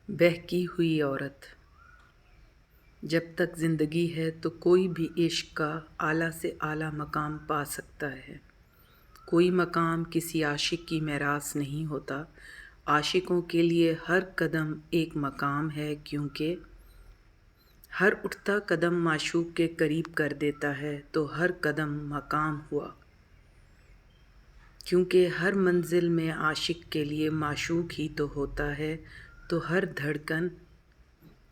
بہکی ہوئی عورت۔ جب تک زندگی ہے تو کوئی بھی عشق کا اعلیٰ سے اعلیٰ مقام پا سکتا ہے۔ کوئی مقام کسی عاشق کی میراث نہیں ہوتا۔ عاشقوں کے لیے ہر قدم ایک مقام ہے، کیونکہ ہر اٹھتا قدم معشوق کے قریب کر دیتا ہے، تو ہر قدم مقام ہوا۔ کیونکہ ہر منزل میں عاشق کے لیے معشوق ہی تو ہوتا ہے، تو ہر دھڑکن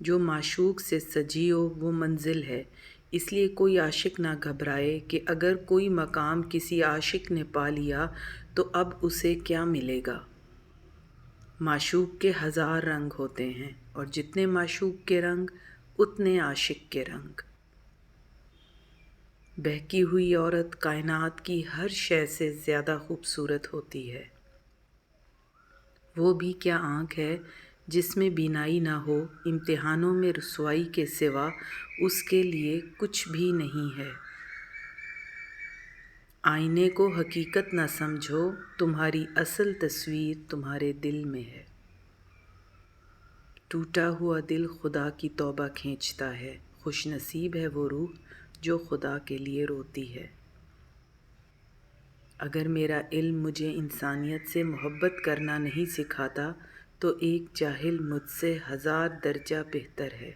جو معشوق سے سجی ہو وہ منزل ہے۔ اس لیے کوئی عاشق نہ گھبرائے کہ اگر کوئی مقام کسی عاشق نے پا لیا تو اب اسے کیا ملے گا۔ معشوق کے ہزار رنگ ہوتے ہیں، اور جتنے معشوق کے رنگ اتنے عاشق کے رنگ۔ بہکی ہوئی عورت کائنات کی ہر شے سے زیادہ خوبصورت ہوتی ہے۔ وہ بھی کیا آنکھ ہے جس میں بینائی نہ ہو، امتحانوں میں رسوائی کے سوا اس کے لیے کچھ بھی نہیں ہے۔ آئینے کو حقیقت نہ سمجھو، تمہاری اصل تصویر تمہارے دل میں ہے۔ ٹوٹا ہوا دل خدا کی توبہ کھینچتا ہے، خوش نصیب ہے وہ روح جو خدا کے لیے روتی ہے۔ اگر میرا علم مجھے انسانیت سے محبت کرنا نہیں سکھاتا تو ایک جاہل مجھ سے ہزار درجہ بہتر ہے۔